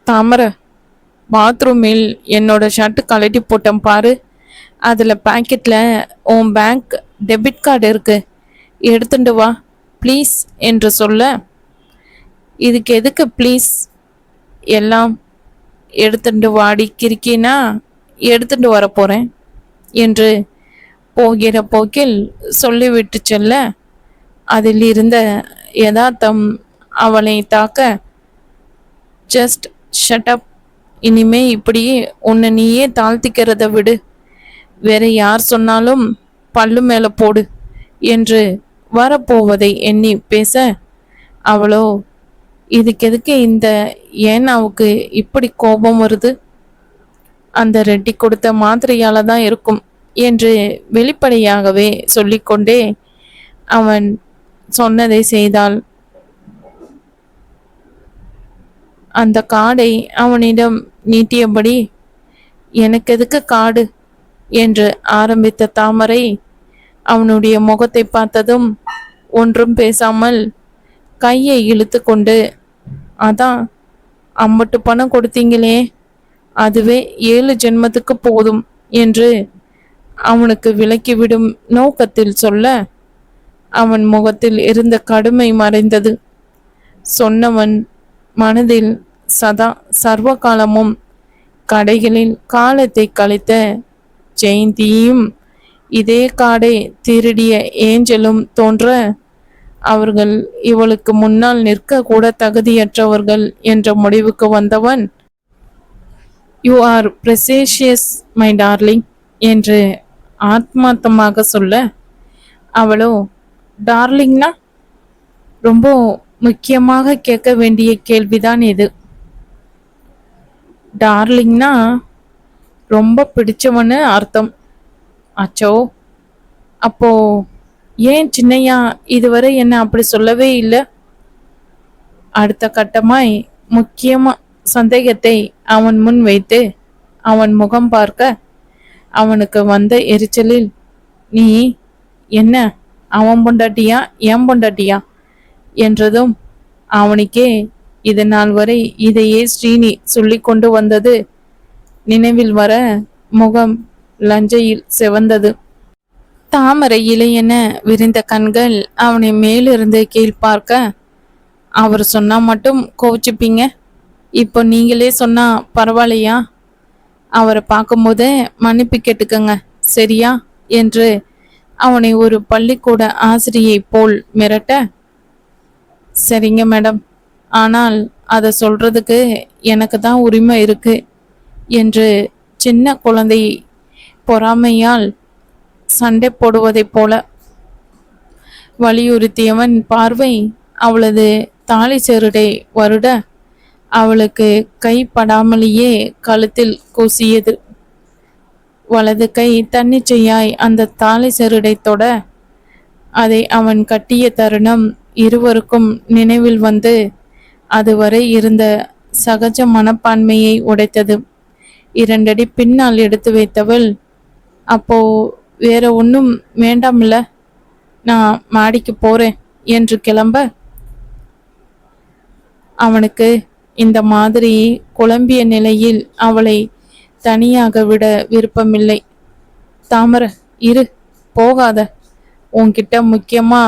தாமரை, பாத்ரூமில் என்னோட ஷர்ட்டு கழட்டி போட்டேன் பாரு. அதில் பாக்கெட்டில் உன் பேங்க் டெபிட் கார்டு இருக்கு, எடுத்துட்டு வா ப்ளீஸ் என்று சொல்ல, இதுக்கு எதுக்கு ப்ளீஸ்? எல்லாம் எடுத்துட்டு வாடி கிறுக்கினா எடுத்துட்டு வர போகிறேன் என்று போகிற போக்கில் சொல்லிவிட்டு செல்ல, அதில் இருந்த யதார்த்தம் அவனை தாக்க. Just shut up. இனிமே இப்படி உன்னை நீயே தாழ்த்திக்கிறத விடு. வேற யார் சொன்னாலும் பல்லு மேலே போடு என்று வரப்போவதை எண்ணி பேச, அவளோ இதுக்கு எதுக்கு இந்த ஏனாவுக்கு இப்படி கோபம் வருது? அந்த ரெட்டி கொடுத்த மாத்திரையால தான் இருக்கும் என்று வெளிப்படையாகவே சொல்லிக்கொண்டே அவன் சொன்னதை செய்தாள். அந்த காடை அவனிடம் நீட்டியபடி, எனக்கு எதுக்கு காடு என்று ஆரம்பித்த தாமரை அவனுடைய முகத்தை பார்த்ததும் ஒன்றும் பேசாமல் கையை இழுத்து கொண்டு, அதான் அம்பட்டு பணம் கொடுத்தீங்களே, அதுவே 7 ஜென்மத்துக்கு போதும் என்று அவனுக்கு விலக்கிவிடும் நோக்கத்தில் சொல்ல, அவன் முகத்தில் இருந்த கடுமை மறைந்தது. சொன்னவன் மனதில் சதா சர்வ காலமும் கடைகளில் காலத்தை கழித்த ஜெயந்தியும் இதே காடை திருடிய ஏஞ்சலும் தோன்ற, அவர்கள் இவளுக்கு முன்னால் நிற்க கூட தகுதியற்றவர்கள் என்ற முடிவுக்கு வந்தவன், யூ ஆர் ப்ரெசேஷியஸ் மை டார்லிங் என்று ஆத்மார்த்தமாக சொல்ல, அவளோ டார்லிங்னா ரொம்ப முக்கியமாக கேட்க வேண்டிய கேள்விதான் இது. டார்லிங்னா ரொம்ப பிடிச்சவன்னு அர்த்தம். அச்சோ, அப்போ ஏன் சின்னையா இதுவரை என்ன அப்படி சொல்லவே இல்லை? அடுத்த கட்டமாய் முக்கியமா சந்தேகத்தை அவன் முன் வைத்து அவன் முகம் பார்க்க, அவனுக்கு வந்த எரிச்சலில், நீ என்ன அவன் பொண்டாட்டியா என் பொண்டாட்டியா என்றதும் அவனுக்கே இது நாள் வரை இதையே ஸ்ரீனி சொல்லி கொண்டு வந்தது நினைவில் வர முகம் லஞ்சையில் செவந்தது. தாமரை இலையென விரிந்த கண்கள் அவனை மேலிருந்து கீழ் பார்க்க, அவர் சொன்னா மட்டும் கோவிச்சுப்பீங்க, இப்போ நீங்களே சொன்னா பரவாயில்லையா? அவரை பார்க்கும்போதே மன்னிப்பு கேட்டுக்கங்க சரியா என்று அவனை ஒரு பள்ளிக்கூட ஆசிரியை போல் மிரட்ட, சரிங்க மேடம், ஆனால் அதை சொல்றதுக்கு எனக்கு தான் உரிமை இருக்கு என்று சின்ன குழந்தை பொறாமையால் சண்டை போடுவதைப் போல வலியுறுத்தியவன் பார்வை அவளது தாலி செருடை வருட, அவளுக்கு கைப்படாமலேயே கழுத்தில் கூசியது. வலது கை தன்னிச்சையாய் அந்த தாலி செருடை தொட, அதை அவன் கட்டிய தருணம் இருவருக்கும் நினைவில் வந்து அதுவரை இருந்த சகஜ மனப்பான்மையை உடைத்தது. 2 அடி பின்னால் எடுத்து வைத்தவள், அப்போ வேற ஒன்றும் வேண்டாம்ல, நான் மாடிக்கு போறேன் என்று கிளம்ப, அவனுக்கு இந்த மாதிரி குழம்பிய நிலையில் அவளை தனியாக விட விருப்பமில்லை. தாமரை, இரு, போகாத, உன்கிட்ட முக்கியமா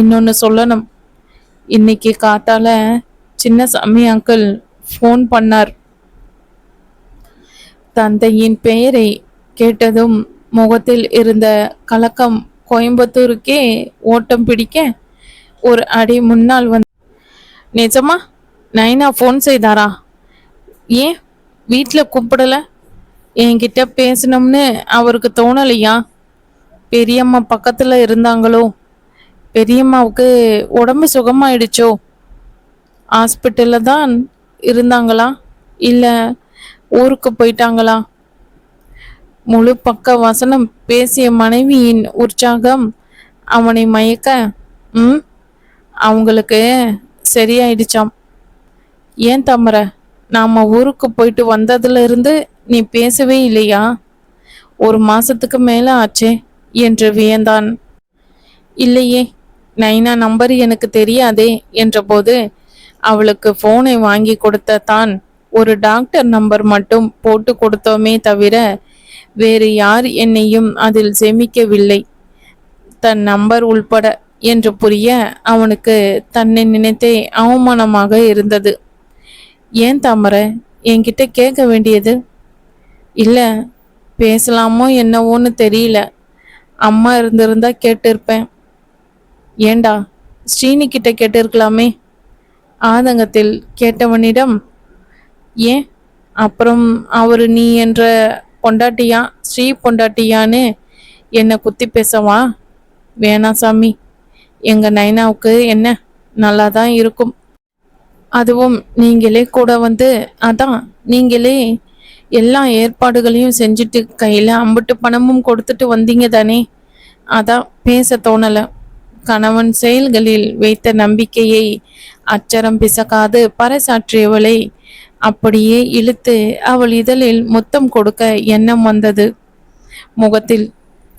இன்னொன்று சொல்லணும். இன்னைக்கு காத்தால சின்னசாமி அங்கிள் ஃபோன் பண்ணார். தந்தையின் பெயரை கேட்டதும் முகத்தில் இருந்த கலக்கம் கோயம்புத்தூருக்கே ஓட்டம் பிடிக்க ஒரு அடி முன்னால் வந்து, நிஜமா நைனா ஃபோன் செய்தாரா? ஏன் வீட்டில் கூப்பிடல? என்கிட்ட பேசணும்னு அவருக்கு தோணலையா? பெரியம்மா பக்கத்தில் இருந்தாங்களோ? பெரியம்மாவுக்கு உடம்பு சுகமாயிடுச்சோ? ஹாஸ்பிட்டலில் தான் இருந்தாங்களா இல்லை ஊருக்கு போயிட்டாங்களா? முழு பக்க வசனம் பேசிய மனைவியின் உற்சாகம் அவனை மயக்க, அவங்களுக்கு சரியாயிடுச்சாம். ஏன் தாமரை, நாம ஊருக்கு போயிட்டு வந்ததுல இருந்து நீ பேசவே இல்லையா? 1 மாசத்துக்கு மேல ஆச்சே என்று வியந்தான். இல்லையே, நைனா நம்பர் எனக்கு தெரியாதே என்றபோது அவளுக்கு போனை வாங்கி கொடுத்த தான் ஒரு டாக்டர் நம்பர் மட்டும் போட்டு கொடுத்தோமே தவிர வேறு யார் என்னையும் அதில் சேமிக்கவில்லை, தன் நம்பர் உள்பட என்று புரிய அவனுக்கு தன்னை நினைத்தே அவமானமாக இருந்தது. ஏன் தாமரை, என்கிட்ட கேட்க வேண்டியது? இல்லை, பேசலாமோ என்னவோன்னு தெரியல. அம்மா இருந்திருந்தா கேட்டிருப்பேன். ஏண்டா, ஸ்ரீனி கிட்ட கேட்டிருக்கலாமே. ஆதங்கத்தில் கேட்டவனிடம், ஏன் அப்புறம் அவரு நீ என்ற பொண்டாட்டியா ஸ்ரீ பொண்டாட்டியான்னு என்னை குத்தி பேசவா? வேணாம் சாமி, எங்க நைனாவுக்கு என்ன நல்லா தான் இருக்கும். அதுவும் நீங்களே கூட வந்து, அதான் நீங்களே எல்லா ஏற்பாடுகளையும் செஞ்சுட்டு கையில் அம்புட்டு பணமும் கொடுத்துட்டு வந்தீங்க தானே, அதான் பேச தோணலை. கணவன் செயல்களில் வைத்த நம்பிக்கையை அச்சரம் பிசகாது பறைசாற்றியவளை அப்படியே இழுத்து அவள் இதழில் முத்தம் கொடுக்க எண்ணம் வந்தது. முகத்தில்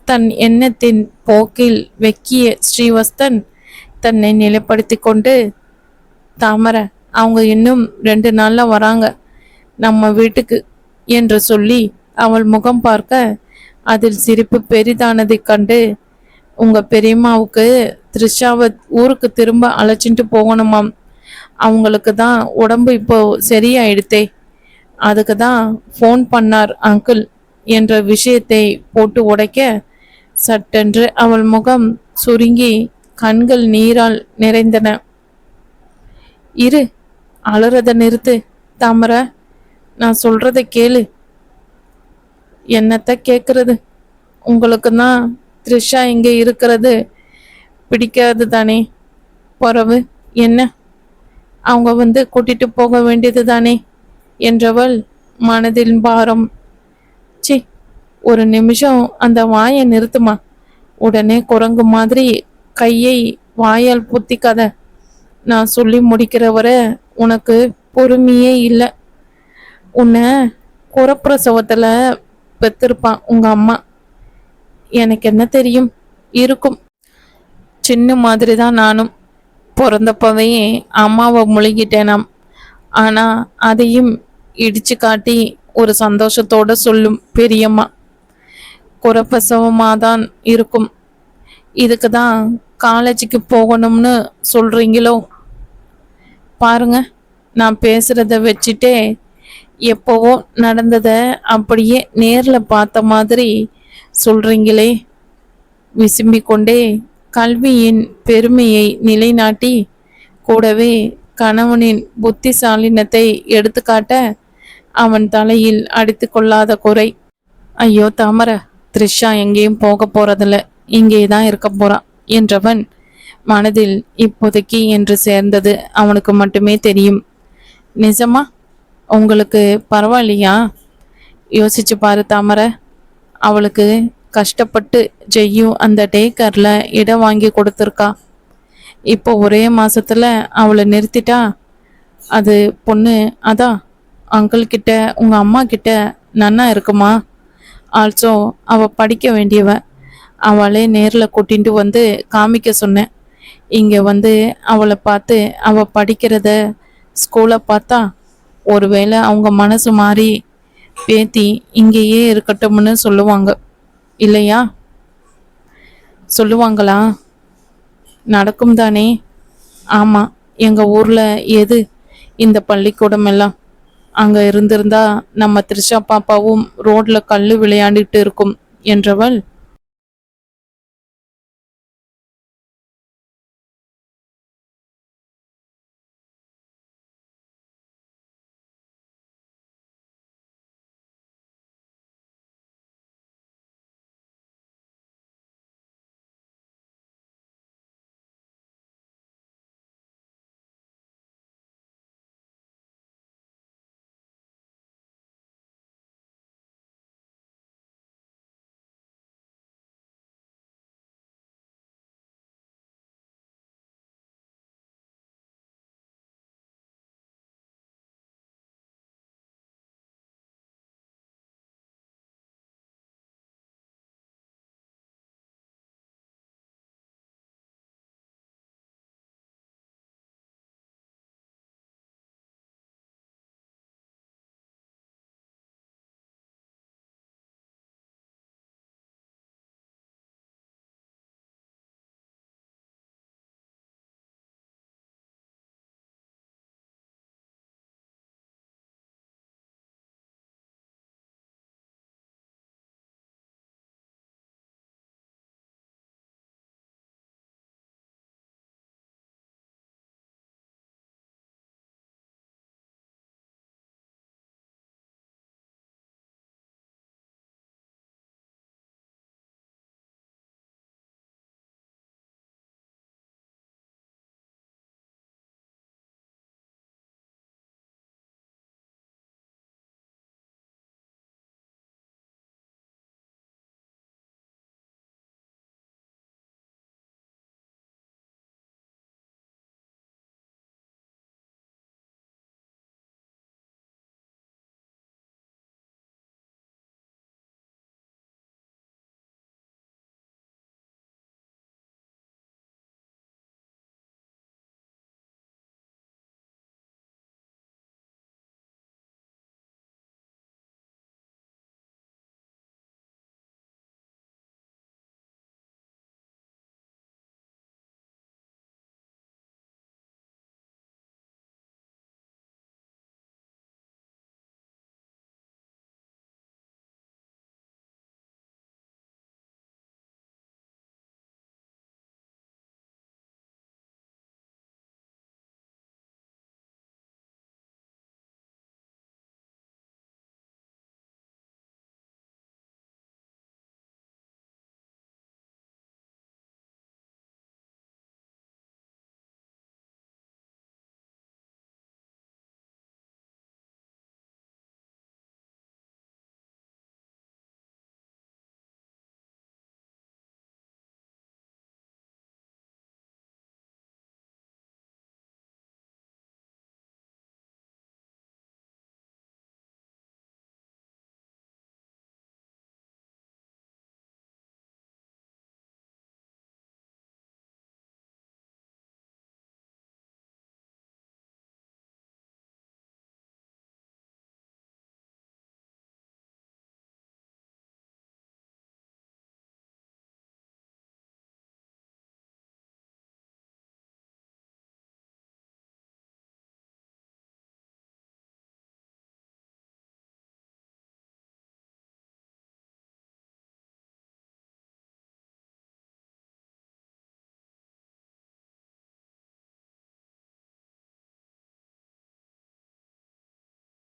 தன் எண்ணத்தின் போக்கில் வெக்கிய ஸ்ரீவஸ்தன் தன்னை நிலைப்படுத்தி கொண்டு, தாமரை, அவங்க இன்னும் 2 நாள்ல வராங்க நம்ம வீட்டுக்கு என்று சொல்லி அவள் முகம் பார்க்க அதில் சிரிப்பு பெரிதானதைக் கண்டு, உங்க பெரியம்மாவுக்கு த்ரிஷாவை ஊருக்கு திரும்ப அழைச்சிட்டு போகணுமாம். அவங்களுக்கு தான் உடம்பு இப்போ சரியாயிடுத்தே, அதுக்கு தான் ஃபோன் பண்ணார் அங்கிள் என்ற விஷயத்தை போட்டு உடைக்க சட்டென்று அவள் முகம் சுருங்கி கண்கள் நீரால் நிறைந்தன. இரு, அலறத நிறுத்து தாமரை, நான் சொல்றத கேளு. என்னத்த கேட்கறது? உங்களுக்கு தான் த்ரிஷா இங்கே இருக்கிறது பிடிக்காது தானே? பிறவு என்ன, அவங்க வந்து கூட்டிட்டு போக வேண்டியது தானே என்றவள் மனதில் பாரம். சி, ஒரு நிமிஷம் அந்த வாயை நிறுத்துமா. உடனே குரங்கு மாதிரி கையை வாயால் புத்திக்காத. நான் சொல்லி முடிக்கிற வரை உனக்கு பொறுமையே இல்லை. உன்னை குறப்பிரசவத்தில் பெத்திருப்பான் உங்க அம்மா. எனக்கு என்ன தெரியும், இருக்கும். சின்ன மாதிரி தான் நானும். பிறந்தப்பவே அம்மாவை முழுகிட்டேனாம். ஆனா அதையும் இடிச்சு காட்டி ஒரு சந்தோஷத்தோட சொல்லும் பெரியம்மா, குறப்பிரசவமாதான் இருக்கும். இதுக்கு தான் காலேஜுக்கு போகணும்னு சொல்றீங்களோ? பாருங்க, நான் பேசுறத வச்சுட்டே எப்போவோ நடந்ததை அப்படியே நேர்ல பார்த்த மாதிரி சொல்றீங்களே. விசும்பிக்கொண்டே கல்வியின் பெருமையை நிலைநாட்டி கூடவே கணவனின் புத்திசாலினத்தை எடுத்துக்காட்ட அவன் தலையில் அடித்து கொள்ளாத குறை. ஐயோ தாமரை, த்ரிஷா எங்கேயும் போக போறதில்ல, இங்கே தான் இருக்க போறான் என்றவன் மனதில் இப்போதைக்கு என்று சேர்ந்தது அவனுக்கு மட்டுமே தெரியும். நிஜமா? உங்களுக்கு பரவாயில்லையா? யோசிச்சு பாரு தாமரை, அவளுக்கு கஷ்டப்பட்டு ஜெய்யும் அந்த டேக்கரில் இடம் வாங்கி கொடுத்துருக்கா. இப்போ ஒரே மாசத்துல அவளை நிறுத்திட்டா அது பொண்ணு அதான் அங்கிள் கிட்ட உங்க அம்மா கிட்ட நன்னா இருக்குமா? ஆல்சோ அவ படிக்க வேண்டியவ. அவளே நேரில் கூட்டிட்டு வந்து காமிக்க சொன்னேன். இங்கே வந்து அவளை பார்த்து அவ படிக்கிறத ஸ்கூலை பார்த்தா ஒருவேளை அவங்க மனசு மாறி பேத்தி இங்கேயே இருக்கட்டும்னு சொல்லுவாங்க இல்லையா? சொல்லுவாங்களா? நடக்கும் தானே? ஆமாம், எங்கள் ஊரில் எது இந்த பள்ளிக்கூடம் எல்லாம். அங்கே இருந்திருந்தா நம்ம த்ரிஷா பாப்பாவும் ரோட்ல கல் விளையாண்டுட்டு இருக்கும் என்றவள்